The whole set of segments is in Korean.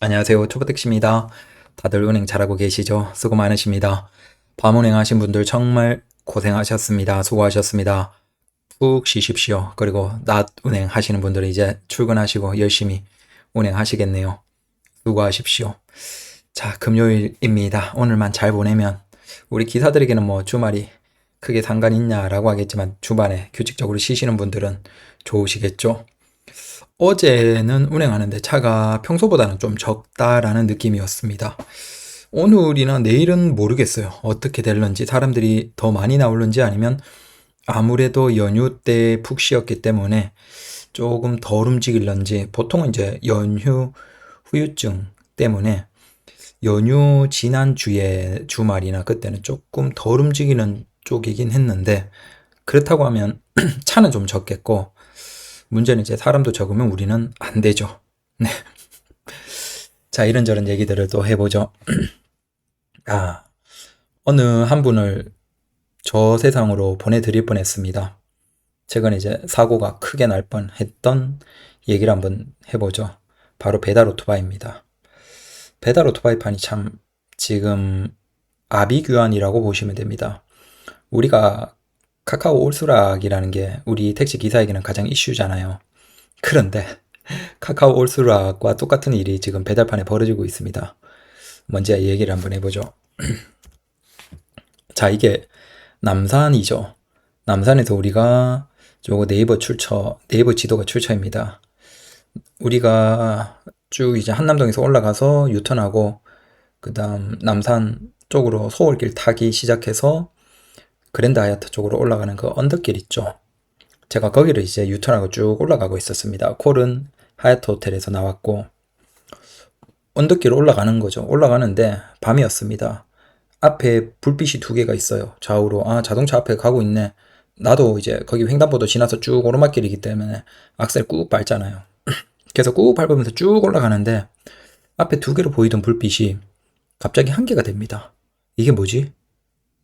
안녕하세요. 초보택시입니다. 다들 운행 잘하고 계시죠? 수고 많으십니다. 밤 운행하신 분들 정말 고생하셨습니다. 수고하셨습니다. 푹 쉬십시오. 그리고 낮 운행하시는 분들은 이제 출근하시고 열심히 운행하시겠네요. 수고하십시오. 자, 금요일입니다. 오늘만 잘 보내면 우리 기사들에게는 뭐 주말이 크게 상관 있냐라고 하겠지만 주말에 규칙적으로 쉬시는 분들은 좋으시겠죠? 어제는 운행하는데 차가 평소보다는 좀 적다라는 느낌이었습니다. 오늘이나 내일은 모르겠어요. 어떻게 될런지, 사람들이 더 많이 나올는지, 아니면 아무래도 연휴 때 푹 쉬었기 때문에 조금 덜 움직일런지. 보통은 이제 연휴 후유증 때문에 연휴 지난 주에 주말이나 그때는 조금 덜 움직이는 쪽이긴 했는데, 그렇다고 하면 차는 좀 적겠고, 문제는 이제 사람도 적으면 우리는 안 되죠. 네. 자, 이런저런 얘기들을 또 해보죠. 아, 어느 한 분을 저 세상으로 보내드릴 뻔했습니다. 최근에 이제 사고가 크게 날 뻔했던 얘기를 한번 해보죠. 바로 배달 오토바이입니다. 배달 오토바이판이 참 지금 아비규환이라고 보시면 됩니다. 우리가 카카오 올수락이라는 게 우리 택시 기사에게는 가장 이슈잖아요. 그런데 카카오 올수락과 똑같은 일이 지금 배달판에 벌어지고 있습니다. 먼저 얘기를 한번 해보죠. 자, 이게 남산이죠. 남산에서 우리가 저거 네이버 지도가 출처입니다. 우리가 쭉 이제 한남동에서 올라가서 유턴하고, 그 다음 남산 쪽으로 소홀길 타기 시작해서 그랜드 하얏트 쪽으로 올라가는 그 언덕길 있죠. 제가 거기를 이제 유턴하고 쭉 올라가고 있었습니다. 콜은 하얏트 호텔에서 나왔고, 언덕길을 올라가는 거죠. 올라가는데 밤이었습니다. 앞에 불빛이 두 개가 있어요. 좌우로. 아, 자동차 앞에 가고 있네. 나도 이제 거기 횡단보도 지나서 쭉 오르막길이기 때문에 악셀 꾹 밟잖아요. 그래서 꾹 밟으면서 쭉 올라가는데 앞에 두 개로 보이던 불빛이 갑자기 한 개가 됩니다. 이게 뭐지?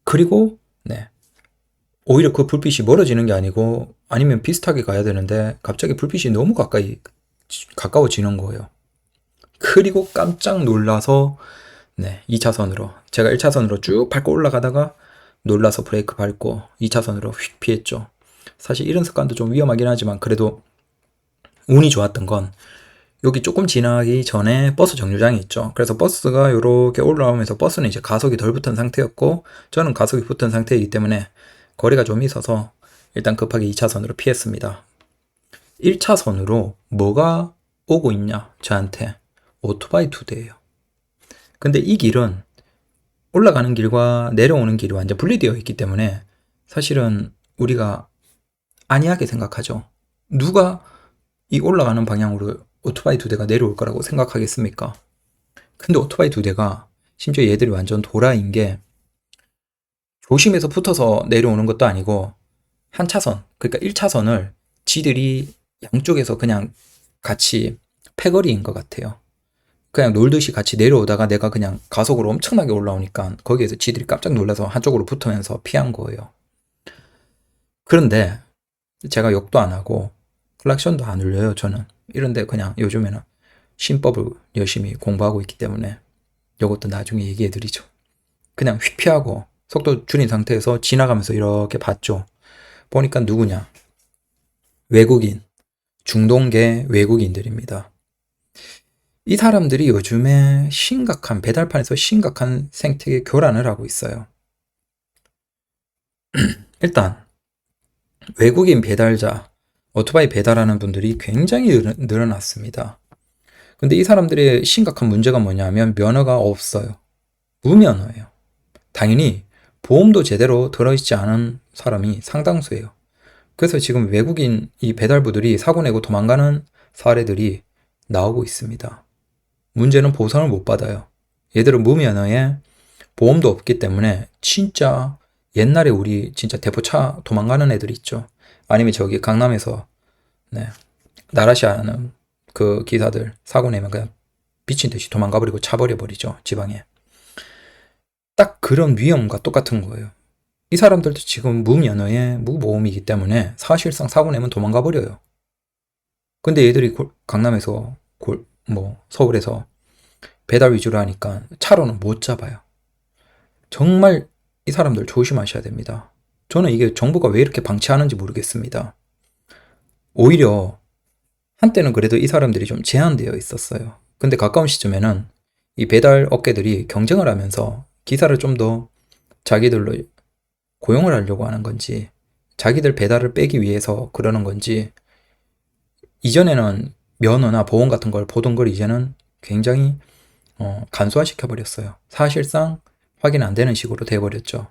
그리고 네, 오히려 그 불빛이 멀어지는 게 아니고, 아니면 비슷하게 가야 되는데 갑자기 불빛이 너무 가까워지는 거예요. 그리고 깜짝 놀라서 네, 2차선으로, 제가 1차선으로 쭉 밟고 올라가다가 놀라서 브레이크 밟고 2차선으로 휙 피했죠. 사실 이런 습관도 좀 위험하긴 하지만 그래도 운이 좋았던 건, 여기 조금 지나기 전에 버스 정류장이 있죠. 그래서 버스가 이렇게 올라오면서, 버스는 이제 가속이 덜 붙은 상태였고 저는 가속이 붙은 상태이기 때문에 거리가 좀 있어서 일단 급하게 2차선으로 피했습니다. 1차선으로 뭐가 오고 있냐, 저한테 오토바이 2대예요. 근데 이 길은 올라가는 길과 내려오는 길이 완전 분리되어 있기 때문에 사실은 우리가 안이하게 생각하죠. 누가 이 올라가는 방향으로 오토바이 2대가 내려올 거라고 생각하겠습니까? 근데 오토바이 2대가, 심지어 얘들이 완전 도라인 게, 조심해서 붙어서 내려오는 것도 아니고 한 차선, 그러니까 1차선을 지들이 양쪽에서 그냥 같이 패거리인 것 같아요. 그냥 놀듯이 같이 내려오다가 내가 그냥 가속으로 엄청나게 올라오니까 거기에서 지들이 깜짝 놀라서 한쪽으로 붙으면서 피한 거예요. 그런데 제가 욕도 안 하고 클락션도 안 울려요, 저는. 이런데 그냥 요즘에는 신법을 열심히 공부하고 있기 때문에 이것도 나중에 얘기해 드리죠. 그냥 휙 피하고 속도 줄인 상태에서 지나가면서 이렇게 봤죠. 보니까 누구냐? 외국인, 중동계 외국인들입니다. 이 사람들이 요즘에 심각한, 배달판에서 심각한 생태계 교란을 하고 있어요. 일단 외국인 배달자, 오토바이 배달하는 분들이 굉장히 늘어났습니다. 근데 이 사람들의 심각한 문제가 뭐냐면 면허가 없어요. 무면허예요. 당연히 보험도 제대로 들어있지 않은 사람이 상당수예요. 그래서 지금 외국인 이 배달부들이 사고 내고 도망가는 사례들이 나오고 있습니다. 문제는 보상을 못 받아요. 얘들은 무면허에 보험도 없기 때문에 진짜 옛날에 우리 진짜 대포차 도망가는 애들 있죠. 아니면 저기 강남에서 네, 나라시아는 그 기사들 사고 내면 그냥 미친 듯이 도망가 버리고 차버려 버리죠, 지방에. 딱 그런 위험과 똑같은 거예요. 이 사람들도 지금 무면허에 무보험이기 때문에 사실상 사고 내면 도망가 버려요. 근데 얘들이 강남에서 서울에서 배달 위주로 하니까 차로는 못 잡아요. 정말 이 사람들 조심하셔야 됩니다. 저는 이게 정부가 왜 이렇게 방치하는지 모르겠습니다. 오히려 한때는 그래도 이 사람들이 좀 제한되어 있었어요. 근데 가까운 시점에는 이 배달 업계들이 경쟁을 하면서 기사를 좀 더 자기들로 고용을 하려고 하는 건지, 자기들 배달을 빼기 위해서 그러는 건지, 이전에는 면허나 보험 같은 걸 보던 걸 이제는 굉장히 간소화시켜 버렸어요. 사실상 확인 안 되는 식으로 돼버렸죠.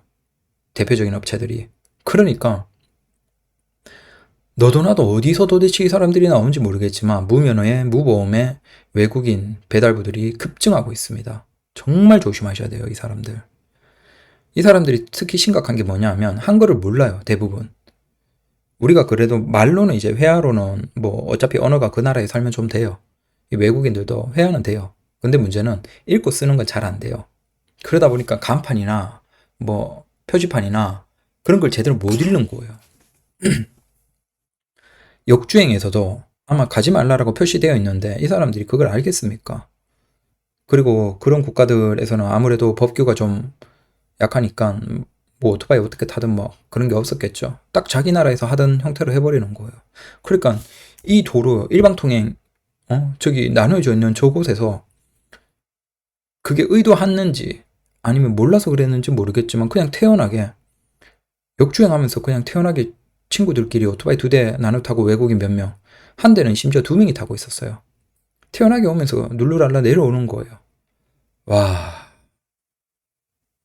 대표적인 업체들이. 그러니까 너도 나도 어디서 도대체 이 사람들이 나오는지 모르겠지만 무면허에 무보험에 외국인 배달부들이 급증하고 있습니다. 정말 조심하셔야 돼요, 이 사람들. 이 사람들이 특히 심각한 게 뭐냐면 한글을 몰라요, 대부분. 우리가 그래도 말로는 이제 회화로는 뭐 어차피 언어가 그 나라에 살면 좀 돼요. 이 외국인들도 회화는 돼요. 근데 문제는 읽고 쓰는 건 잘 안 돼요. 그러다 보니까 간판이나 뭐 표지판이나 그런 걸 제대로 못 읽는 거예요. 역주행에서도 아마 가지 말라라고 표시되어 있는데 이 사람들이 그걸 알겠습니까? 그리고 그런 국가들에서는 아무래도 법규가 좀 약하니까 뭐 오토바이 어떻게 타든 뭐 그런 게 없었겠죠. 딱 자기 나라에서 하던 형태로 해버리는 거예요. 그러니까 이 도로 일방통행 저기 나눠져 있는 저곳에서 그게 의도했는지 아니면 몰라서 그랬는지 모르겠지만 그냥 태연하게 역주행하면서 그냥 태연하게 친구들끼리 오토바이 2대 나눠 타고 외국인 몇 명, 한 대는 심지어 2명이 타고 있었어요. 태연하게 오면서 룰루랄라 내려오는 거예요. 와,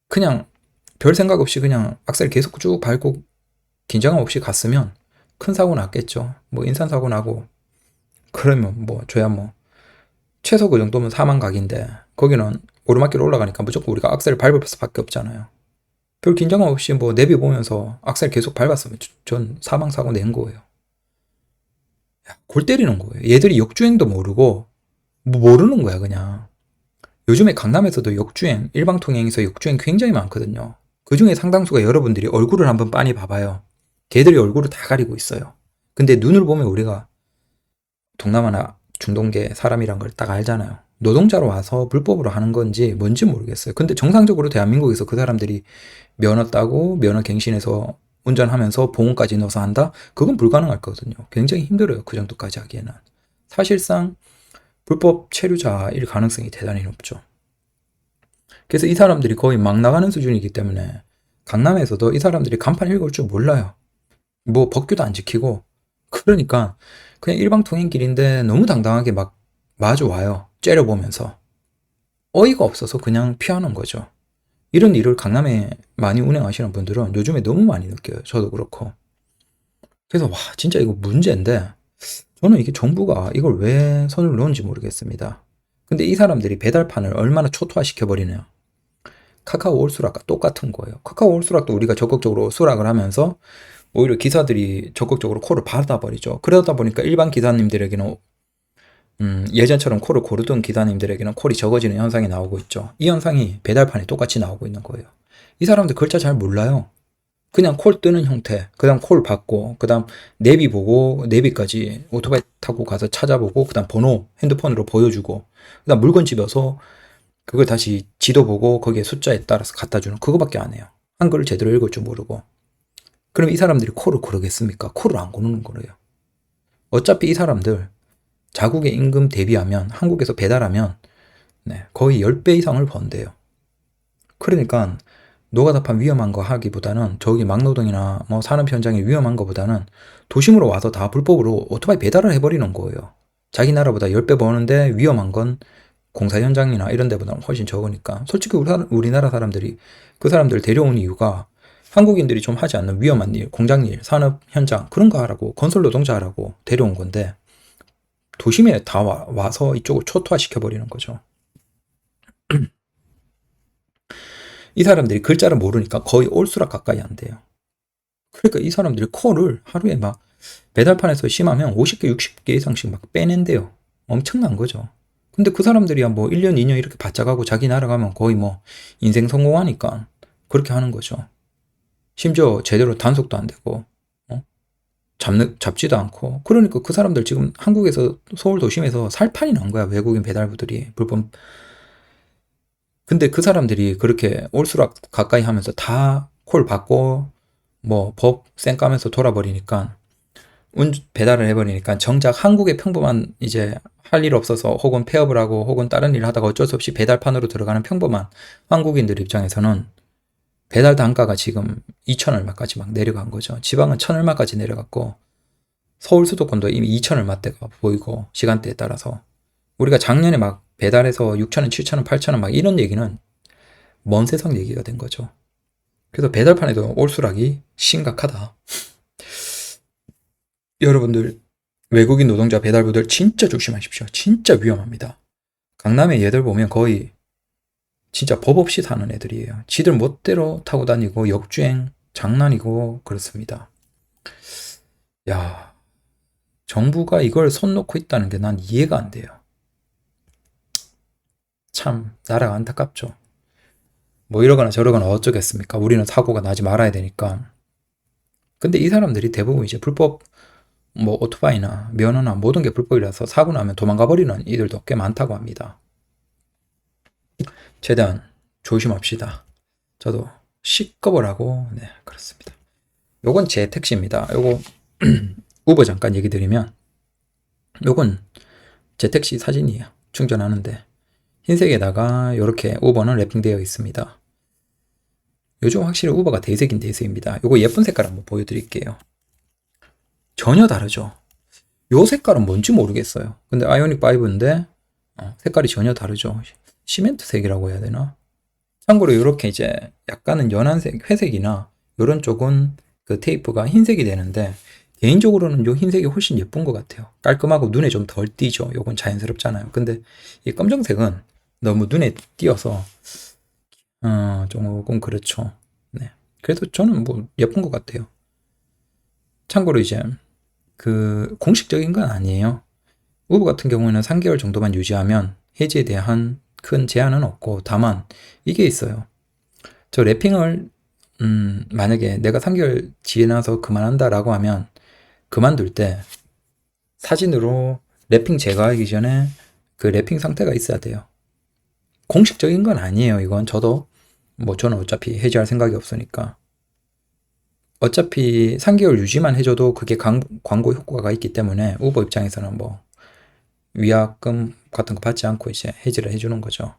그냥 별 생각 없이 그냥 악셀 계속 쭉 밟고 긴장감 없이 갔으면 큰 사고 났겠죠. 뭐 인산사고 나고 그러면 뭐 저야 뭐 최소 그 정도면 사망각인데 거기는 오르막길 올라가니까 무조건 우리가 악셀을 밟을 수밖에 없잖아요. 별 긴장감 없이 뭐 내비 보면서 악셀 계속 밟았으면 전 사망사고 낸 거예요. 골 때리는 거예요. 얘들이 역주행도 모르고 뭐 모르는 거야 그냥. 요즘에 강남에서도 역주행, 일방통행에서 역주행 굉장히 많거든요. 그 중에 상당수가 여러분들이 얼굴을 한번 빤히 봐봐요. 걔들이 얼굴을 다 가리고 있어요. 근데 눈을 보면 우리가 동남아나 중동계 사람이란 걸 딱 알잖아요. 노동자로 와서 불법으로 하는 건지 뭔지 모르겠어요. 근데 정상적으로 대한민국에서 그 사람들이 면허 따고 면허 갱신해서 운전하면서 보험까지 넣어서 한다? 그건 불가능할 거거든요. 굉장히 힘들어요. 그 정도까지 하기에는. 사실상 불법 체류자일 가능성이 대단히 높죠. 그래서 이 사람들이 거의 막 나가는 수준이기 때문에 강남에서도 이 사람들이 간판 읽을 줄 몰라요. 뭐 법규도 안 지키고. 그러니까 그냥 일방통행길인데 너무 당당하게 막 마주 와요. 째려보면서. 어이가 없어서 그냥 피하는 거죠. 이런 일을 강남에 많이 운행하시는 분들은 요즘에 너무 많이 느껴요. 저도 그렇고. 그래서 와 진짜 이거 문제인데 저는 이게 정부가 이걸 왜 손을 놓은지 모르겠습니다. 근데 이 사람들이 배달판을 얼마나 초토화시켜버리네요. 카카오 올수락과 똑같은 거예요. 카카오 올수락도 우리가 적극적으로 수락을 하면서 오히려 기사들이 적극적으로 콜을 받아버리죠. 그러다 보니까 일반 기사님들에게는 예전처럼 콜을 고르던 기사님들에게는 콜이 적어지는 현상이 나오고 있죠. 이 현상이 배달판에 똑같이 나오고 있는 거예요. 이 사람들 글자 잘 몰라요. 그냥 콜 뜨는 형태, 그 다음 콜 받고, 그 다음 내비 보고, 내비까지 오토바이 타고 가서 찾아보고, 그 다음 번호 핸드폰으로 보여주고, 그 다음 물건 집어서 그걸 다시 지도 보고 거기에 숫자에 따라서 갖다 주는 그거밖에 안 해요. 한글을 제대로 읽을 줄 모르고. 그럼 이 사람들이 콜을 고르겠습니까? 콜을 안 고르는 거래요. 어차피 이 사람들 자국의 임금 대비하면 한국에서 배달하면 거의 10배 이상을 번대요. 그러니까 노가다판 위험한 거 하기보다는 저기 막노동이나 뭐 산업 현장에 위험한 거보다는 도심으로 와서 다 불법으로 오토바이 배달을 해버리는 거예요. 자기 나라보다 10배 버는데 위험한 건 공사 현장이나 이런 데보다는 훨씬 적으니까. 솔직히 우리나라 사람들이 그 사람들 데려온 이유가 한국인들이 좀 하지 않는 위험한 일, 공장 일, 산업 현장 그런 거 하라고, 건설 노동자 하라고 데려온 건데 도심에 다 와서 이쪽을 초토화시켜버리는 거죠. 이 사람들이 글자를 모르니까 거의 올수락 가까이 안 돼요. 그러니까 이 사람들이 콜을 하루에 막 배달판에서 심하면 50개, 60개 이상씩 막 빼낸대요. 엄청난 거죠. 근데 그 사람들이야 뭐 1년, 2년 이렇게 바짝 하고 자기 나라 가면 거의 뭐 인생 성공하니까 그렇게 하는 거죠. 심지어 제대로 단속도 안 되고, 잡지도 않고. 그러니까 그 사람들 지금 한국에서 서울 도심에서 살판이 난 거야. 외국인 배달부들이. 불법 근데 그 사람들이 그렇게 올수락 가까이 하면서 다 콜 받고 뭐 법 쌩까면서 돌아버리니까 배달을 해버리니까 정작 한국의 평범한 이제 할 일 없어서 혹은 폐업을 하고 혹은 다른 일을 하다가 어쩔 수 없이 배달판으로 들어가는 평범한 한국인들 입장에서는 배달 단가가 지금 2천 얼마까지 막 내려간 거죠. 지방은 1천 얼마까지 내려갔고 서울 수도권도 이미 2천 얼마대가 보이고 시간대에 따라서 우리가 작년에 막 배달해서 6천 원, 7천 원, 8천 원 막 이런 얘기는 먼 세상 얘기가 된 거죠. 그래서 배달판에도 올수락이 심각하다. 여러분들 외국인 노동자 배달부들 진짜 조심하십시오. 진짜 위험합니다. 강남에 얘들 보면 거의 진짜 법 없이 사는 애들이에요. 지들 멋대로 타고 다니고 역주행 장난이고 그렇습니다. 야, 정부가 이걸 손 놓고 있다는 게 난 이해가 안 돼요. 참 나라가 안타깝죠. 뭐 이러거나 저러거나 어쩌겠습니까? 우리는 사고가 나지 말아야 되니까. 근데 이 사람들이 대부분 이제 불법 뭐 오토바이나 면허나 모든 게 불법이라서 사고 나면 도망가 버리는 이들도 꽤 많다고 합니다. 최대한 조심합시다. 저도 시꺼벌하고 네 그렇습니다. 요건 제 택시입니다. 요거 우버 잠깐 얘기 드리면 요건 제 택시 사진이에요. 충전하는데 흰색에다가 이렇게 우버는 랩핑되어 있습니다. 요즘 확실히 우버가 대세긴 대세입니다. 요거 예쁜 색깔 한번 보여드릴게요. 전혀 다르죠. 요 색깔은 뭔지 모르겠어요. 근데 아이오닉 5인데 색깔이 전혀 다르죠. 시멘트색이라고 해야 되나? 참고로 이렇게 이제 약간은 연한색, 회색이나 이런 쪽은 그 테이프가 흰색이 되는데 개인적으로는 요 흰색이 훨씬 예쁜 것 같아요. 깔끔하고 눈에 좀 덜 띄죠. 요건 자연스럽잖아요. 근데 이 검정색은 너무 눈에 띄어서 조금 그렇죠. 네. 그래도 저는 뭐 예쁜 것 같아요. 참고로 이제 그 공식적인 건 아니에요. 우버 같은 경우에는 3개월 정도만 유지하면 해지에 대한 큰 제한은 없고 다만 이게 있어요. 저 랩핑을 만약에 내가 3개월 지나서 그만한다라고 하면 그만둘 때 사진으로 랩핑 제거하기 전에 그 랩핑 상태가 있어야 돼요. 공식적인 건 아니에요. 이건 저도 뭐 저는 어차피 해지할 생각이 없으니까 어차피 3개월 유지만 해줘도 그게 광고 효과가 있기 때문에 우버 입장에서는 뭐 위약금 같은 거 받지 않고 이제 해지를 해주는 거죠.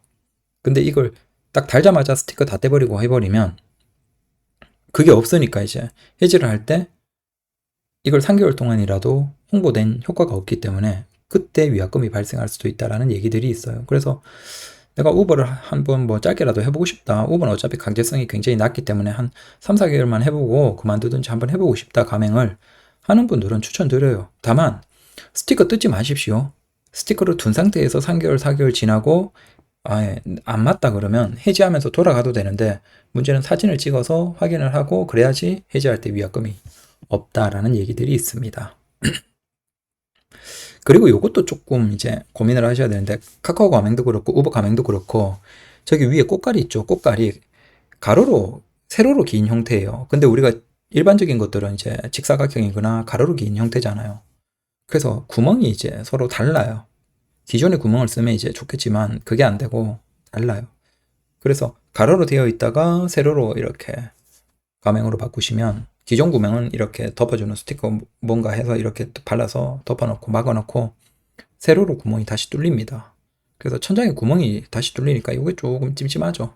근데 이걸 딱 달자마자 스티커 다 떼버리고 해버리면 그게 없으니까 이제 해지를 할 때 이걸 3개월 동안이라도 홍보된 효과가 없기 때문에 그때 위약금이 발생할 수도 있다라는 얘기들이 있어요. 그래서 내가 우버를 한번 뭐 짧게라도 해보고 싶다. 우버는 어차피 강제성이 굉장히 낮기 때문에 한 3, 4개월만 해보고 그만두든지 한번 해보고 싶다 가맹을 하는 분들은 추천드려요. 다만 스티커 뜯지 마십시오. 스티커를 둔 상태에서 3개월, 4개월 지나고 안 맞다 그러면 해지하면서 돌아가도 되는데 문제는 사진을 찍어서 확인을 하고 그래야지 해지할 때 위약금이 없다라는 얘기들이 있습니다. 그리고 이것도 조금 이제 고민을 하셔야 되는데 카카오 가맹도 그렇고 우버 가맹도 그렇고 저기 위에 꽃갈이 있죠. 꽃갈이 가로로 세로로 긴 형태예요. 근데 우리가 일반적인 것들은 이제 직사각형이거나 가로로 긴 형태잖아요. 그래서 구멍이 이제 서로 달라요. 기존의 구멍을 쓰면 이제 좋겠지만 그게 안 되고 달라요. 그래서 가로로 되어 있다가 세로로 이렇게 가맹으로 바꾸시면 기존 구멍은 이렇게 덮어주는 스티커 뭔가 해서 이렇게 발라서 덮어놓고 막아놓고 세로로 구멍이 다시 뚫립니다. 그래서 천장에 구멍이 다시 뚫리니까 이게 조금 찜찜하죠.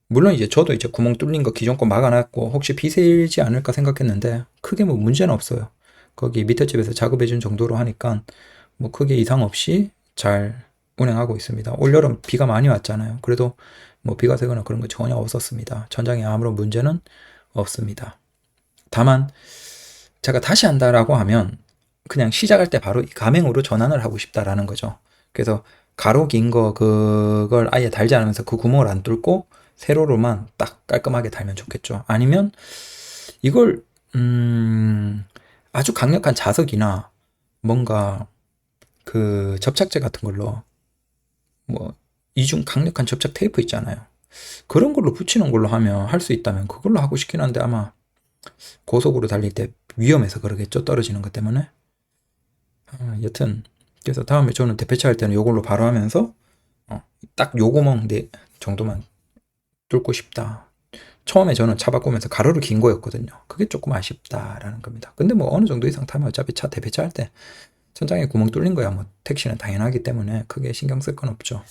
물론 이제 저도 이제 구멍 뚫린 거 기존 거 막아놨고 혹시 비 새지 않을까 생각했는데 크게 뭐 문제는 없어요. 거기 밑에 집에서 작업해준 정도로 하니까 뭐 크게 이상 없이 잘 운행하고 있습니다. 올여름 비가 많이 왔잖아요. 그래도 뭐 비가 새거나 그런 거 전혀 없었습니다. 천장에 아무런 문제는 없습니다. 다만 제가 다시 한다라고 하면 그냥 시작할 때 바로 이 가맹으로 전환을 하고 싶다라는 거죠. 그래서 가로 긴 거 그걸 아예 달지 않으면서 그 구멍을 안 뚫고 세로로만 딱 깔끔하게 달면 좋겠죠. 아니면 이걸 아주 강력한 자석이나 뭔가 그 접착제 같은 걸로 뭐 이중 강력한 접착 테이프 있잖아요. 그런 걸로 붙이는 걸로 하면 할 수 있다면 그걸로 하고 싶긴 한데 아마 고속으로 달릴 때 위험해서 그러겠죠. 떨어지는 것 때문에. 여튼 그래서 다음에 저는 대폐차 할 때는 요걸로 바로 하면서 딱 요 구멍 정도만 뚫고 싶다. 처음에 저는 차 바꾸면서 가로로 긴 거였거든요. 그게 조금 아쉽다라는 겁니다. 근데 뭐 어느 정도 이상 타면 어차피 차 대배차할 때 천장에 구멍 뚫린 거야 뭐 택시는 당연하기 때문에 크게 신경 쓸 건 없죠.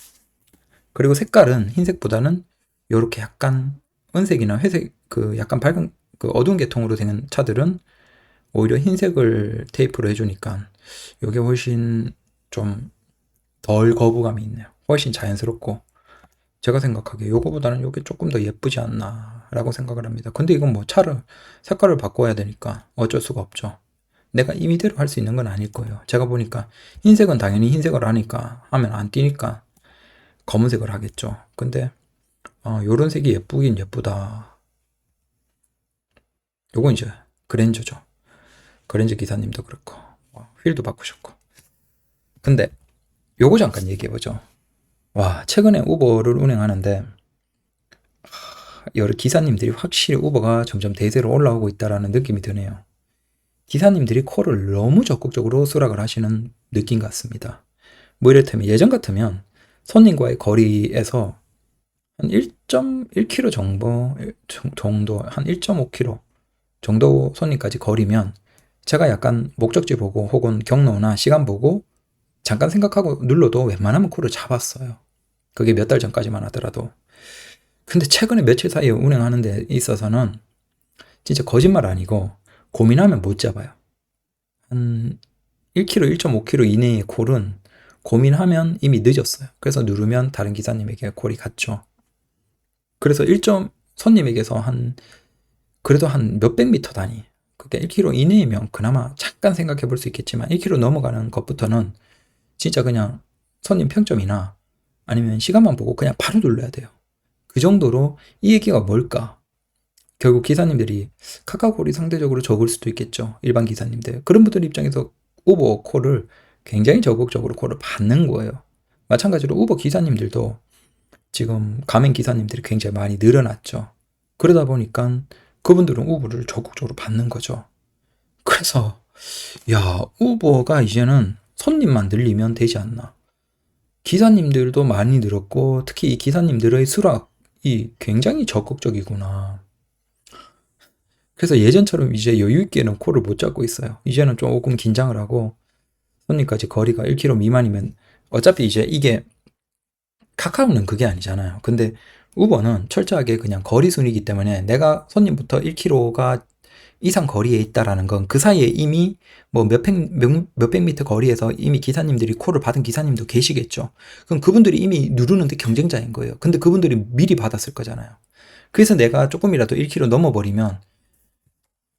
그리고 색깔은 흰색보다는 요렇게 약간 은색이나 회색 그 약간 밝은 그 어두운 계통으로 된 차들은 오히려 흰색을 테이프로 해주니까 요게 훨씬 좀 덜 거부감이 있네요. 훨씬 자연스럽고 제가 생각하기에 요거보다는 요게 조금 더 예쁘지 않나 라고 생각을 합니다. 근데 이건 뭐 차를 색깔을 바꿔야 되니까 어쩔 수가 없죠. 내가 임의대로 할 수 있는 건 아닐 거예요. 제가 보니까 흰색은 당연히 흰색을 하니까 하면 안 띄니까 검은색을 하겠죠. 근데 요런 색이 예쁘긴 예쁘다. 요건 이제 그랜저죠. 그랜저 기사님도 그렇고 휠도 바꾸셨고. 근데 요거 잠깐 얘기해보죠. 와, 최근에 우버를 운행하는데 여러 기사님들이 확실히 우버가 점점 대세로 올라오고 있다라는 느낌이 드네요. 기사님들이 콜을 너무 적극적으로 수락을 하시는 느낌 같습니다. 뭐 이를테면 예전 같으면 손님과의 거리에서 한 1.1km 정도, 한 1.5km 정도 손님까지 거리면 제가 약간 목적지 보고 혹은 경로나 시간 보고 잠깐 생각하고 눌러도 웬만하면 콜을 잡았어요. 그게 몇 달 전까지만 하더라도. 근데 최근에 며칠 사이에 운행하는 데 있어서는 진짜 거짓말 아니고 고민하면 못 잡아요. 한 1km, 1.5km 이내의 콜은 고민하면 이미 늦었어요. 그래서 누르면 다른 기사님에게 콜이 갔죠. 그래서 손님에게서 그래도 한 몇백 미터 단위, 그게 1km 이내이면 그나마 잠깐 생각해 볼 수 있겠지만 1km 넘어가는 것부터는 진짜 그냥 손님 평점이나 아니면 시간만 보고 그냥 바로 눌러야 돼요. 그 정도로 이 얘기가 뭘까? 결국 기사님들이 카카오콜이 상대적으로 적을 수도 있겠죠. 일반 기사님들. 그런 분들 입장에서 우버 콜을 굉장히 적극적으로 콜을 받는 거예요. 마찬가지로 우버 기사님들도 지금 가맹 기사님들이 굉장히 많이 늘어났죠. 그러다 보니까 그분들은 우버를 적극적으로 받는 거죠. 그래서 야, 우버가 이제는 손님만 늘리면 되지 않나. 기사님들도 많이 늘었고 특히 이 기사님들의 수락이 굉장히 적극적이구나. 그래서 예전처럼 이제 여유있게는 콜을 못 잡고 있어요. 이제는 조금 긴장을 하고 손님까지 거리가 1km 미만이면 어차피 이제 이게 카카오는 그게 아니잖아요. 근데 우버는 철저하게 그냥 거리 순이기 때문에 내가 손님부터 1km가 이상 거리에 있다라는 건 그 사이에 이미 뭐 몇백 미터 거리에서 이미 기사님들이 콜을 받은 기사님도 계시겠죠. 그럼 그분들이 이미 누르는데 경쟁자인 거예요. 근데 그분들이 미리 받았을 거잖아요. 그래서 내가 조금이라도 1km 넘어버리면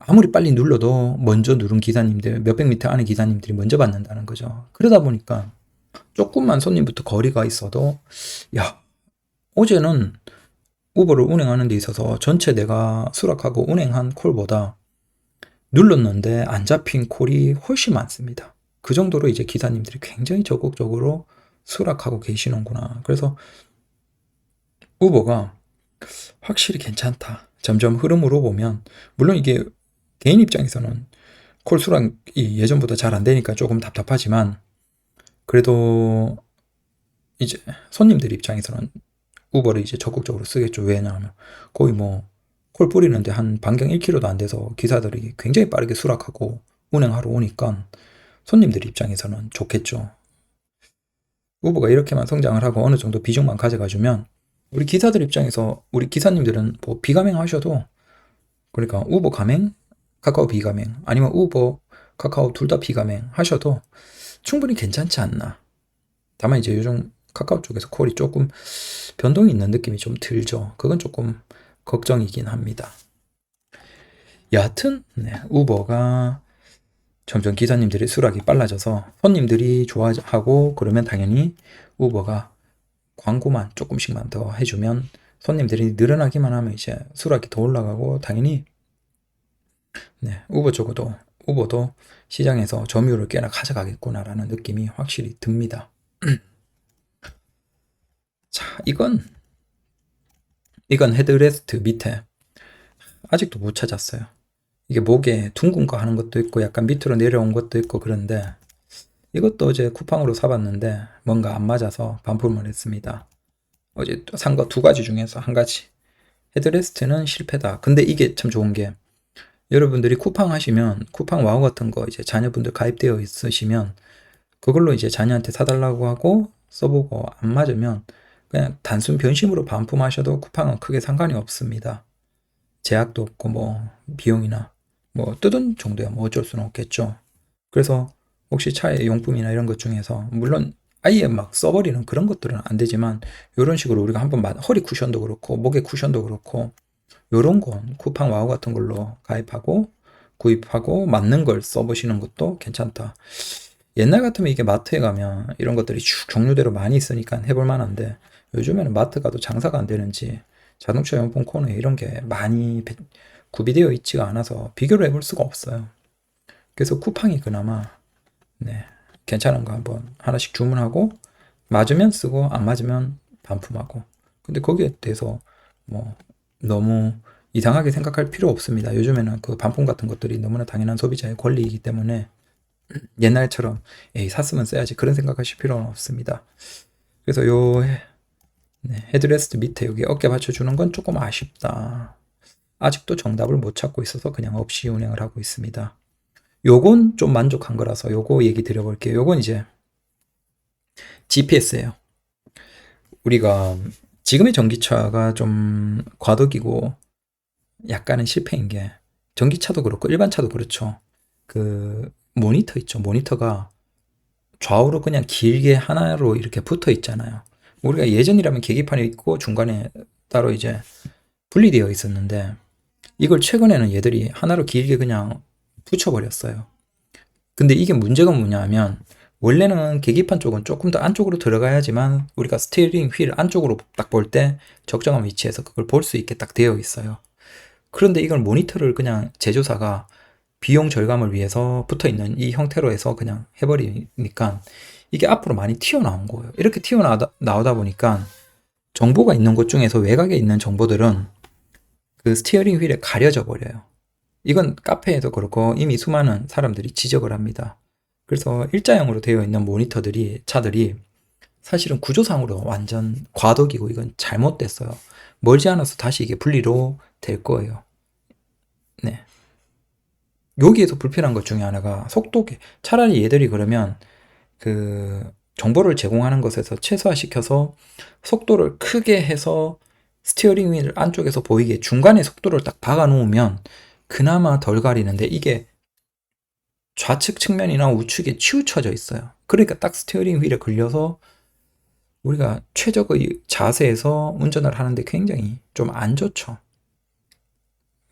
아무리 빨리 눌러도 먼저 누른 기사님들, 몇백 미터 안에 기사님들이 먼저 받는다는 거죠. 그러다 보니까 조금만 손님부터 거리가 있어도 야, 어제는 우버를 운행하는 데 있어서 전체 내가 수락하고 운행한 콜보다 눌렀는데 안 잡힌 콜이 훨씬 많습니다. 그 정도로 이제 기사님들이 굉장히 적극적으로 수락하고 계시는구나. 그래서 우버가 확실히 괜찮다. 점점 흐름으로 보면 물론 이게 개인 입장에서는 콜 수락이 예전보다 잘 안 되니까 조금 답답하지만 그래도 이제 손님들 입장에서는 우버를 이제 적극적으로 쓰겠죠. 왜냐하면 거의 뭐 콜 뿌리는데 한 반경 1km도 안 돼서 기사들이 굉장히 빠르게 수락하고 운행하러 오니까 손님들 입장에서는 좋겠죠. 우버가 이렇게만 성장을 하고 어느 정도 비중만 가져가주면 우리 기사들 입장에서 우리 기사님들은 뭐 비가맹 하셔도 그러니까 우버 가맹, 카카오 비가맹 아니면 우버, 카카오 둘 다 비가맹 하셔도 충분히 괜찮지 않나. 다만 이제 요즘 카카오 쪽에서 콜이 조금 변동이 있는 느낌이 좀 들죠. 그건 조금 걱정이긴 합니다. 여하튼 우버가 점점 기사님들의 수락이 빨라져서 손님들이 좋아하고 그러면 당연히 우버가 광고만 조금씩만 더 해주면 손님들이 늘어나기만 하면 이제 수락이 더 올라가고 당연히 우버도 시장에서 점유율을 꽤나 가져가겠구나라는 느낌이 확실히 듭니다. 자, 이건 헤드레스트 밑에 아직도 못 찾았어요. 이게 목에 둥근 거 하는 것도 있고 약간 밑으로 내려온 것도 있고 그런데 이것도 어제 쿠팡으로 사봤는데 뭔가 안 맞아서 반품을 했습니다. 어제 산 거 두 가지 중에서 한 가지. 헤드레스트는 실패다. 근데 이게 참 좋은 게 여러분들이 쿠팡 하시면 쿠팡 와우 같은 거 이제 자녀분들 가입되어 있으시면 그걸로 이제 자녀한테 사달라고 하고 써보고 안 맞으면 그냥 단순 변심으로 반품하셔도 쿠팡은 크게 상관이 없습니다. 제약도 없고 뭐 비용이나 뭐 뜯은 정도야 뭐 어쩔 수는 없겠죠. 그래서 혹시 차의 용품이나 이런 것 중에서 물론 아예 막 써버리는 그런 것들은 안 되지만 이런 식으로 우리가 한번 허리 쿠션도 그렇고 목에 쿠션도 그렇고 요런 건 쿠팡 와우 같은 걸로 가입하고 구입하고 맞는 걸 써보시는 것도 괜찮다. 옛날 같으면 이게 마트에 가면 이런 것들이 쭉 종류대로 많이 있으니까 해볼 만한데 요즘에는 마트 가도 장사가 안 되는지 자동차 용품 코너에 이런 게 많이 구비되어 있지가 않아서 비교를 해볼 수가 없어요. 그래서 쿠팡이 그나마 네, 괜찮은 거 한번 하나씩 주문하고 맞으면 쓰고 안 맞으면 반품하고. 근데 거기에 대해서 뭐 너무 이상하게 생각할 필요 없습니다. 요즘에는 그 반품 같은 것들이 너무나 당연한 소비자의 권리이기 때문에 옛날처럼 에이 샀으면 써야지 그런 생각하실 필요는 없습니다. 그래서 요 헤드레스트 밑에 여기 어깨 받쳐주는 건 조금 아쉽다. 아직도 정답을 못 찾고 있어서 그냥 없이 운행을 하고 있습니다. 요건 좀 만족한 거라서 요거 얘기 드려볼게요. 요건 이제 GPS예요. 우리가 지금의 전기차가 좀 과도기고 약간은 실패인 게 전기차도 그렇고 일반 차도 그렇죠. 그 모니터 있죠. 모니터가 좌우로 그냥 길게 하나로 이렇게 붙어 있잖아요. 우리가 예전이라면 계기판이 있고 중간에 따로 이제 분리되어 있었는데 이걸 최근에는 얘들이 하나로 길게 그냥 붙여버렸어요. 근데 이게 문제가 뭐냐 하면 원래는 계기판 쪽은 조금 더 안쪽으로 들어가야지만 우리가 스티어링 휠 안쪽으로 딱 볼 때 적정한 위치에서 그걸 볼 수 있게 딱 되어 있어요. 그런데 이걸 모니터를 그냥 제조사가 비용 절감을 위해서 붙어 있는 이 형태로 해서 그냥 해버리니까 이게 앞으로 많이 튀어나온 거예요. 이렇게 튀어나오다 보니까 정보가 있는 곳 중에서 외곽에 있는 정보들은 그 스티어링 휠에 가려져 버려요. 이건 카페에도 그렇고 이미 수많은 사람들이 지적을 합니다. 그래서 일자형으로 되어 있는 모니터들이, 차들이 사실은 구조상으로 완전 과도기고 이건 잘못됐어요. 멀지 않아서 다시 이게 분리로 될 거예요. 네. 여기에서 불편한 것 중에 하나가 속도계. 차라리 얘들이 그러면 그 정보를 제공하는 것에서 최소화시켜서 속도를 크게 해서 스티어링 휠 안쪽에서 보이게 중간에 속도를 딱 박아 놓으면 그나마 덜 가리는데 이게 좌측 측면이나 우측에 치우쳐져 있어요. 그러니까 딱 스티어링 휠에 걸려서 우리가 최적의 자세에서 운전을 하는데 굉장히 좀 안 좋죠.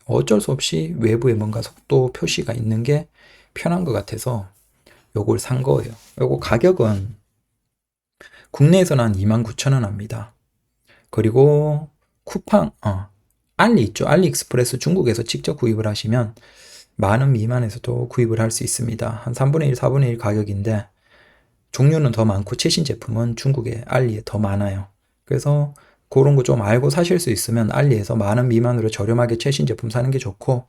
어쩔 수 없이 외부에 뭔가 속도 표시가 있는 게 편한 것 같아서 요걸 산 거예요. 요거 가격은 국내에서는 한 29,000원 합니다. 그리고 쿠팡, 알리 있죠. 알리익스프레스 중국에서 직접 구입을 하시면 만원 미만에서도 구입을 할 수 있습니다. 한 3분의 1, 4분의 1 가격인데 종류는 더 많고 최신 제품은 중국의 알리에 더 많아요. 그래서 그런 거 좀 알고 사실 수 있으면 알리에서 만원 미만으로 저렴하게 최신 제품 사는 게 좋고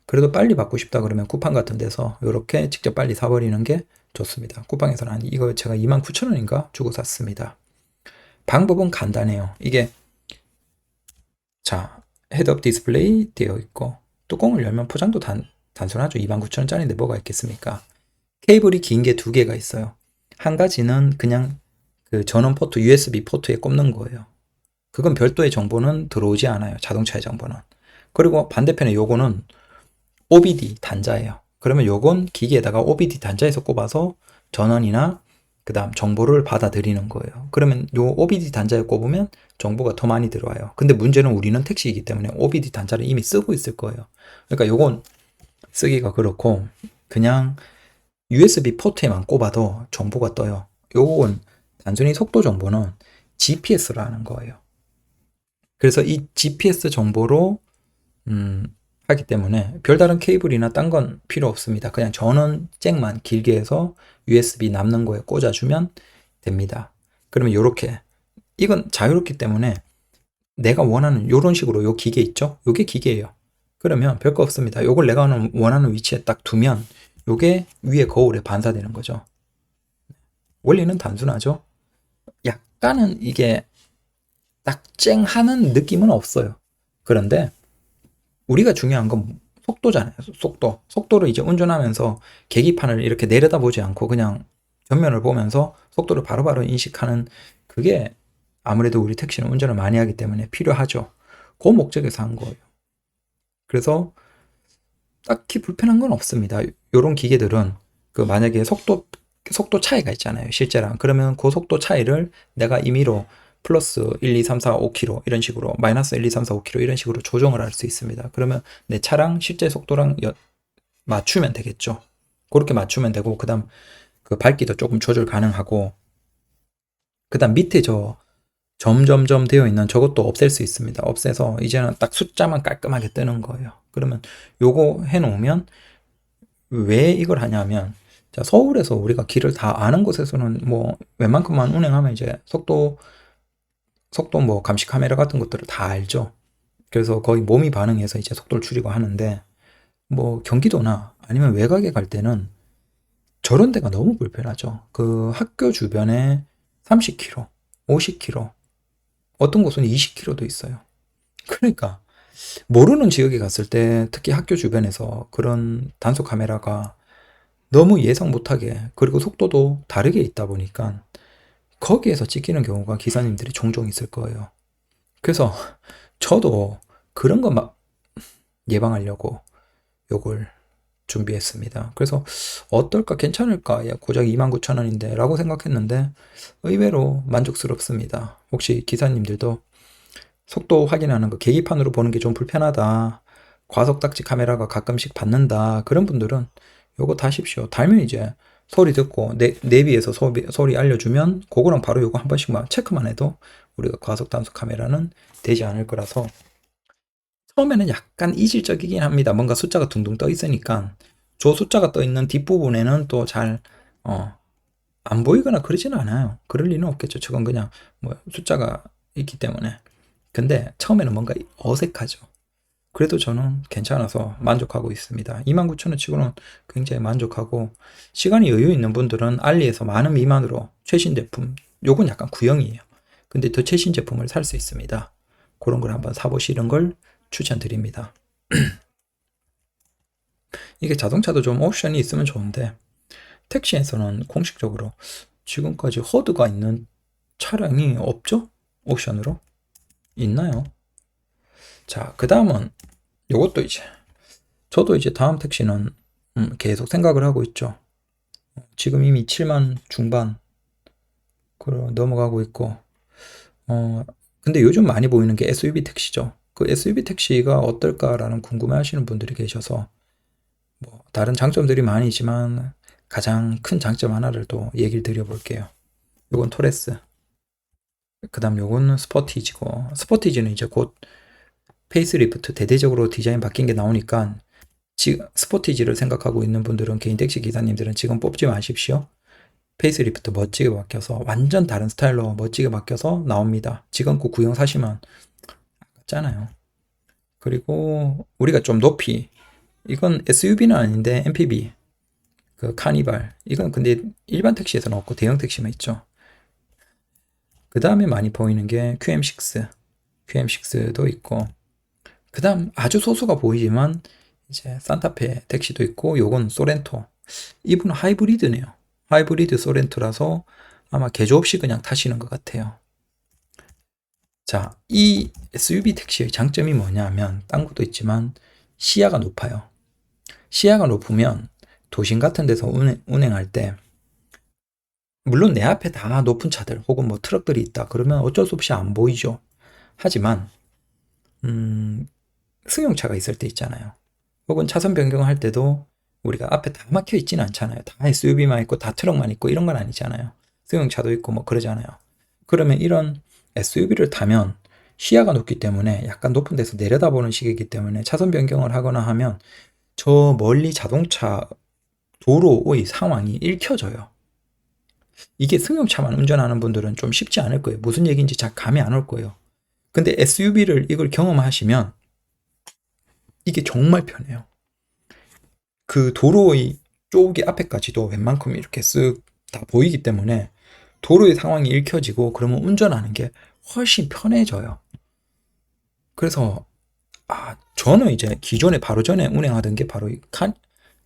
그래도 빨리 받고 싶다 그러면 쿠팡 같은 데서 이렇게 직접 빨리 사버리는 게 좋습니다. 쿠팡에서는 이거 제가 29,000원인가 주고 샀습니다. 방법은 간단해요. 이게 자 헤드업 디스플레이 되어 있고 뚜껑을 열면 포장도 단순하죠. 29,000원짜리인데 뭐가 있겠습니까? 케이블이 긴 게 두 개가 있어요. 한 가지는 그냥 그 전원 포트 USB 포트에 꼽는 거예요. 그건 별도의 정보는 들어오지 않아요. 자동차의 정보는. 그리고 반대편에 요거는 OBD 단자예요. 그러면 요건 기기에다가 OBD 단자에서 꼽아서 전원이나 그 다음 정보를 받아들이는 거예요. 그러면 요 OBD 단자에 꼽으면 정보가 더 많이 들어와요. 근데 문제는 우리는 택시이기 때문에 OBD 단자를 이미 쓰고 있을 거예요. 그러니까 요건 쓰기가 그렇고 그냥 USB 포트에만 꼽아도 정보가 떠요. 요건 단순히 속도 정보는 GPS라는 거예요. 그래서 이 GPS 정보로 하기 때문에 별다른 케이블이나 딴 건 필요 없습니다. 그냥 전원 잭만 길게 해서 USB 남는 거에 꽂아주면 됩니다. 그러면 요렇게 이건 자유롭기 때문에 내가 원하는 요런 식으로 요 기계 있죠? 요게 기계예요. 그러면 별거 없습니다. 요걸 내가 원하는 위치에 딱 두면 요게 위에 거울에 반사되는 거죠. 원리는 단순하죠? 약간은 이게 딱 쨍하는 느낌은 없어요. 그런데 우리가 중요한 건 속도잖아요. 속도를 이제 운전하면서 계기판을 이렇게 내려다보지 않고 그냥 전면을 보면서 속도를 바로바로 인식하는 그게 아무래도 우리 택시는 운전을 많이 하기 때문에 필요하죠. 그 목적에서 한 거예요. 그래서 딱히 불편한 건 없습니다. 요런 기계들은 그 만약에 속도 차이가 있잖아요. 실제랑. 그러면 그 속도 차이를 내가 임의로 플러스 1, 2, 3, 4, 5km 이런 식으로 마이너스 1, 2, 3, 4, 5km 이런 식으로 조정을 할 수 있습니다. 그러면 내 차랑 실제 속도랑 맞추면 되겠죠. 그렇게 맞추면 되고 그다음 그 밝기도 조금 조절 가능하고 그다음 밑에 저 점점점 되어 있는 저것도 없앨 수 있습니다. 없애서 이제는 딱 숫자만 깔끔하게 뜨는 거예요. 그러면 요거 해놓으면 왜 이걸 하냐면 자, 서울에서 우리가 길을 다 아는 곳에서는 뭐 웬만큼만 운행하면 이제 속도 뭐 감시 카메라 같은 것들을 다 알죠. 그래서 거의 몸이 반응해서 이제 속도를 줄이고 하는데 뭐 경기도나 아니면 외곽에 갈 때는 저런 데가 너무 불편하죠. 그 학교 주변에 30km, 50km, 어떤 곳은 20km도 있어요. 그러니까 모르는 지역에 갔을 때 특히 학교 주변에서 그런 단속 카메라가 너무 예상 못하게 그리고 속도도 다르게 있다 보니까 거기에서 찍히는 경우가 기사님들이 종종 있을 거예요. 그래서 저도 그런 거 막 예방하려고 요걸 준비했습니다. 그래서 어떨까 괜찮을까 고작 29,000원인데 라고 생각했는데 의외로 만족스럽습니다. 혹시 기사님들도 속도 확인하는 거 계기판으로 보는 게 좀 불편하다. 과속 딱지 카메라가 가끔씩 받는다. 그런 분들은 요거 다십시오. 달면 이제 소리 듣고 내비에서 소리 알려주면 그거랑 바로 요거 한 번씩만 체크만 해도 우리가 과속 단속 카메라는 되지 않을 거라서 처음에는 약간 이질적이긴 합니다. 뭔가 숫자가 둥둥 떠 있으니까 저 숫자가 떠 있는 뒷부분에는 또 잘 안 보이거나 그러지는 않아요. 그럴 리는 없겠죠. 저건 그냥 뭐 숫자가 있기 때문에. 근데 처음에는 뭔가 어색하죠. 그래도 저는 괜찮아서 만족하고 있습니다. 29,000원 치고는 굉장히 만족하고 시간이 여유 있는 분들은 알리에서 만원 미만으로 최신 제품 요건 약간 구형이에요. 근데 더 최신 제품을 살 수 있습니다. 그런 걸 한번 사보시는 걸 추천드립니다. 이게 자동차도 좀 옵션이 있으면 좋은데 택시에서는 공식적으로 지금까지 허드가 있는 차량이 없죠? 옵션으로? 있나요? 자, 그 다음은 요것도 이제 저도 이제 다음 택시는 계속 생각을 하고 있죠. 지금 이미 7만 중반 넘어가고 있고 근데 요즘 많이 보이는 게 SUV 택시죠. 그 SUV 택시가 어떨까라는 궁금해 하시는 분들이 계셔서 뭐 다른 장점들이 많이 있지만 가장 큰 장점 하나를 또 얘기를 드려볼게요. 요건 토레스. 그 다음 요거는 스포티지고 스포티지는 이제 곧 페이스리프트 대대적으로 디자인 바뀐 게 나오니까 지금 스포티지를 생각하고 있는 분들은 개인 택시 기사님들은 지금 뽑지 마십시오. 페이스리프트 멋지게 바뀌어서 완전 다른 스타일로 멋지게 바뀌어서 나옵니다. 지금 그 구형 사시면 아깝잖아요. 그리고 우리가 좀 높이 이건 SUV는 아닌데 MPV 그 카니발 이건 근데 일반 택시에서는 없고 대형 택시만 있죠. 그 다음에 많이 보이는 게 QM6도 있고 그 다음 아주 소수가 보이지만 이제 산타페 택시도 있고 요건 소렌토 이분은 하이브리드네요. 하이브리드 소렌토라서 아마 개조 없이 그냥 타시는 것 같아요. 자, 이 SUV 택시의 장점이 뭐냐면 딴 것도 있지만 시야가 높아요. 시야가 높으면 도심 같은 데서 운행할 때 물론 내 앞에 다 높은 차들 혹은 뭐 트럭들이 있다 그러면 어쩔 수 없이 안 보이죠. 하지만 승용차가 있을 때 있잖아요. 혹은 차선 변경할 때도 우리가 앞에 다 막혀 있지는 않잖아요. 다 SUV만 있고 다 트럭만 있고 이런 건 아니잖아요. 승용차도 있고 뭐 그러잖아요. 그러면 이런 SUV를 타면 시야가 높기 때문에 약간 높은 데서 내려다보는 시기이기 때문에 차선 변경을 하거나 하면 저 멀리 자동차 도로의 상황이 읽혀져요. 이게 승용차만 운전하는 분들은 좀 쉽지 않을 거예요. 무슨 얘기인지 잘 감이 안 올 거예요. 근데 SUV를 이걸 경험하시면 이게 정말 편해요. 그 도로의 쪽이 앞에까지도 웬만큼 이렇게 쓱 다 보이기 때문에 도로의 상황이 읽혀지고 그러면 운전하는 게 훨씬 편해져요. 그래서 저는 이제 기존에 바로 전에 운행하던 게 바로 이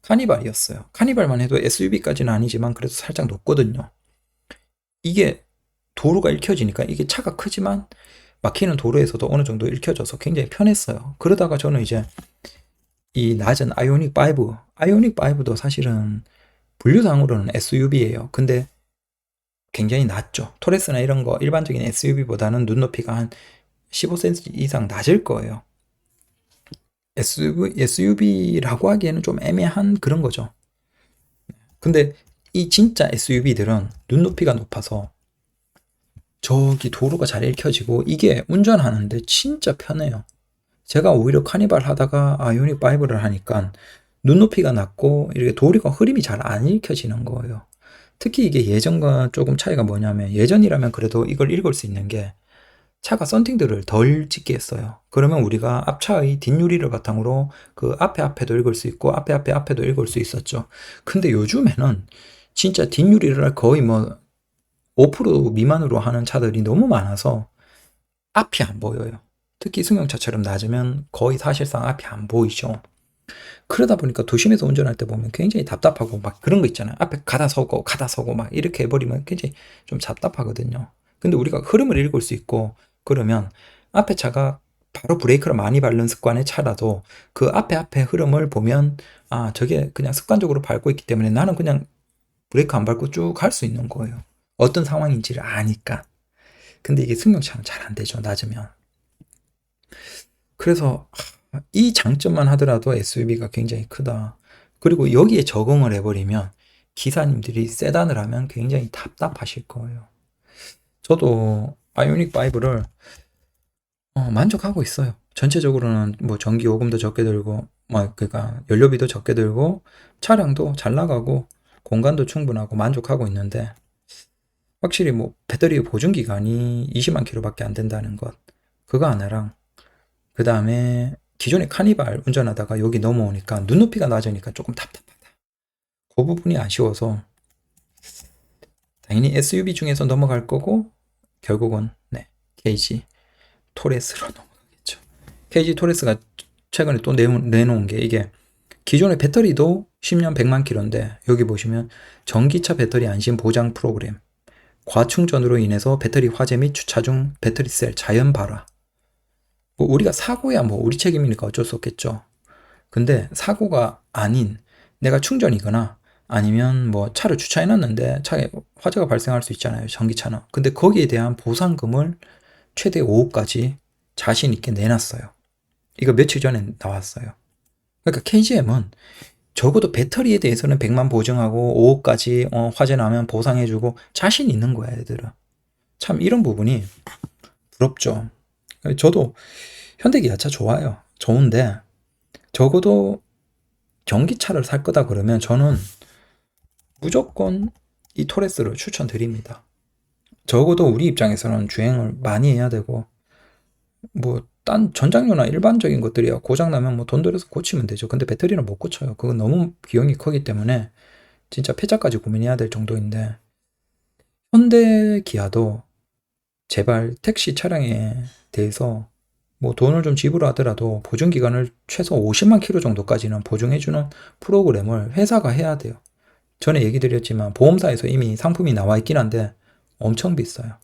카니발이었어요. 카니발만 해도 SUV까지는 아니지만 그래도 살짝 높거든요. 이게 도로가 읽혀지니까 이게 차가 크지만 막히는 도로에서도 어느 정도 읽혀져서 굉장히 편했어요. 그러다가 저는 이제 이 낮은 아이오닉5도 사실은 분류상으로는 SUV예요. 근데 굉장히 낮죠. 토레스나 이런 거 일반적인 SUV보다는 눈높이가 한 15cm 이상 낮을 거예요. SUV라고 하기에는 좀 애매한 그런 거죠. 근데 이 진짜 SUV들은 눈높이가 높아서 저기 도로가 잘 읽혀지고 이게 운전하는데 진짜 편해요. 제가 오히려 카니발 하다가 아이오닉 5를 하니까 눈높이가 낮고 이렇게 도로가 흐림이 잘 안 읽혀지는 거예요. 특히 이게 예전과 조금 차이가 뭐냐면 예전이라면 그래도 이걸 읽을 수 있는 게 차가 썬팅들을 덜 찍게 했어요. 그러면 우리가 앞차의 뒷유리를 바탕으로 그 앞에도 읽을 수 있고 앞에도 읽을 수 있었죠. 근데 요즘에는 진짜 뒷유리를 거의 뭐 5% 미만으로 하는 차들이 너무 많아서 앞이 안 보여요. 특히 승용차처럼 낮으면 거의 사실상 앞이 안 보이죠. 그러다 보니까 도심에서 운전할 때 보면 굉장히 답답하고 막 그런 거 있잖아요. 앞에 가다 서고 막 이렇게 해버리면 굉장히 좀 답답하거든요. 근데 우리가 흐름을 읽을 수 있고 그러면 앞에 차가 바로 브레이크를 많이 밟는 습관의 차라도 그 앞에 흐름을 보면 저게 그냥 습관적으로 밟고 있기 때문에 나는 그냥 브레이크 안 밟고 쭉 갈 수 있는 거예요. 어떤 상황인지를 아니까. 근데 이게 승용차는 잘 안 되죠, 낮으면. 그래서 이 장점만 하더라도 SUV가 굉장히 크다. 그리고 여기에 적응을 해버리면 기사님들이 세단을 하면 굉장히 답답하실 거예요. 저도 아이오닉 5를 만족하고 있어요. 전체적으로는 뭐 전기 요금도 적게 들고, 그러니까 연료비도 적게 들고, 차량도 잘 나가고, 공간도 충분하고 만족하고 있는데, 확실히 뭐 배터리 보존 기간이 20만 킬로밖에 안 된다는 것, 그거 하나랑, 그 다음에 기존에 카니발 운전하다가 여기 넘어오니까 눈높이가 낮으니까 조금 답답하다. 그 부분이 아쉬워서 당연히 SUV 중에서 넘어갈 거고 결국은 KG 토레스로 넘어가겠죠. KG 토레스가 최근에 또 내놓은 게 이게 기존의 배터리도 10년 100만 킬로인데 여기 보시면 전기차 배터리 안심 보장 프로그램, 과충전으로 인해서 배터리 화재 및 주차 중 배터리셀 자연 발화. 뭐 우리가 사고야 뭐 우리 책임이니까 어쩔 수 없겠죠. 근데 사고가 아닌 내가 충전이거나 아니면 뭐 차를 주차해놨는데 차에 화재가 발생할 수 있잖아요. 전기차는. 근데 거기에 대한 보상금을 최대 5억까지 자신 있게 내놨어요. 이거 며칠 전에 나왔어요. 그러니까 KGM은 적어도 배터리에 대해서는 100만 보증하고 5억까지 화재 나면 보상해주고 자신 있는 거야, 애들은. 참 이런 부분이 부럽죠. 저도 현대기아차 좋아요. 좋은데 적어도 전기차를 살 거다 그러면 저는 무조건 이 토레스를 추천드립니다. 적어도 우리 입장에서는 주행을 많이 해야 되고 뭐 딴 전장료나 일반적인 것들이야 고장나면 뭐 돈 들여서 고치면 되죠. 근데 배터리는 못 고쳐요. 그건 너무 비용이 크기 때문에 진짜 폐차까지 고민해야 될 정도인데 현대 기아도 제발 택시 차량에 대해서 뭐 돈을 좀 지불하더라도 보증 기간을 최소 50만 킬로 정도까지는 보증해주는 프로그램을 회사가 해야 돼요. 전에 얘기 드렸지만 보험사에서 이미 상품이 나와 있긴 한데 엄청 비싸요.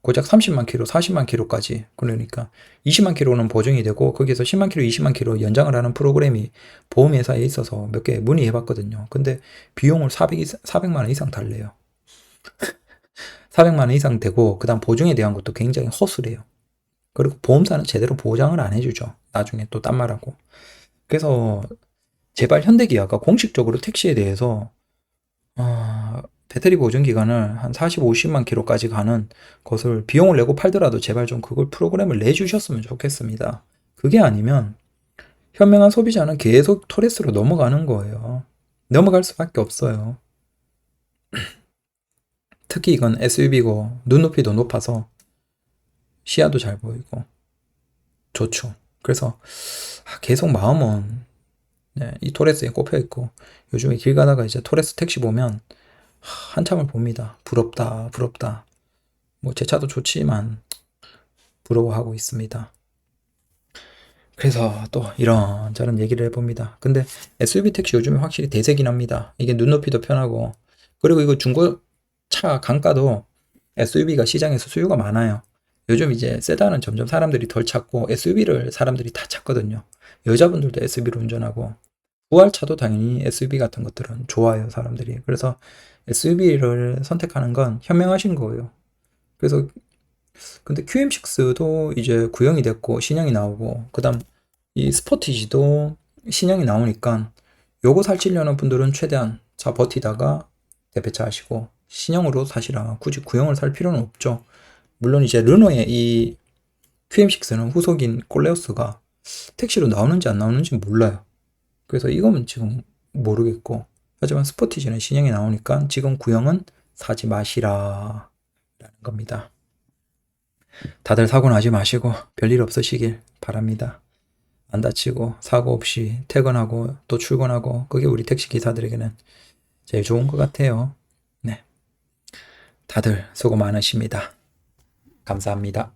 고작 30만 킬로, 40만 킬로까지. 그러니까 20만 킬로는 보증이 되고 거기에서 10만 킬로, 20만 킬로 연장을 하는 프로그램이 보험회사에 있어서 몇 개 문의해봤거든요. 근데 비용을 400만 원 이상 달래요. 400만 원 이상 되고 그 다음 보증에 대한 것도 굉장히 허술해요. 그리고 보험사는 제대로 보장을 안 해주죠. 나중에 또 딴 말하고. 그래서 제발 현대기아가 공식적으로 택시에 대해서 배터리 보증 기간을 한 40, 50만 킬로까지 가는 것을 비용을 내고 팔더라도 제발 좀 그걸 프로그램을 내주셨으면 좋겠습니다. 그게 아니면 현명한 소비자는 계속 토레스로 넘어가는 거예요. 넘어갈 수밖에 없어요. 특히 이건 SUV고 눈높이도 높아서 시야도 잘 보이고 좋죠. 그래서 계속 마음은 이 토레스에 꼽혀 있고 요즘에 길 가다가 이제 토레스 택시 보면 한참을 봅니다. 부럽다. 뭐 제 차도 좋지만 부러워하고 있습니다. 그래서 또 이런저런 얘기를 해봅니다. 근데 SUV 택시 요즘에 확실히 대세긴 합니다. 이게 눈높이도 편하고, 그리고 이거 중고차 강가도 SUV가 시장에서 수요가 많아요. 요즘 이제 세단은 점점 사람들이 덜 찾고 SUV를 사람들이 다 찾거든요. 여자분들도 SUV를 운전하고, 부활차도 당연히 SUV 같은 것들은 좋아요, 사람들이. 그래서 SUV를 선택하는 건 현명하신 거예요. 그래서 근데 QM6도 이제 구형이 됐고 신형이 나오고, 그다음 이 스포티지도 신형이 나오니까 요거 살찌려는 분들은 최대한 자 버티다가 대배차 하시고, 신형으로 사시라 굳이 구형을 살 필요는 없죠. 물론 이제 르노의 이 QM6는 후속인 콜레오스가 택시로 나오는지 안 나오는지 몰라요. 그래서 이거는 지금 모르겠고, 하지만 스포티지는 신형이 나오니까 지금 구형은 사지 마시라 라는 겁니다. 다들 사고 나지 마시고 별일 없으시길 바랍니다. 안 다치고 사고 없이 퇴근하고 또 출근하고, 그게 우리 택시 기사들에게는 제일 좋은 것 같아요. 네. 다들 수고 많으십니다. 감사합니다.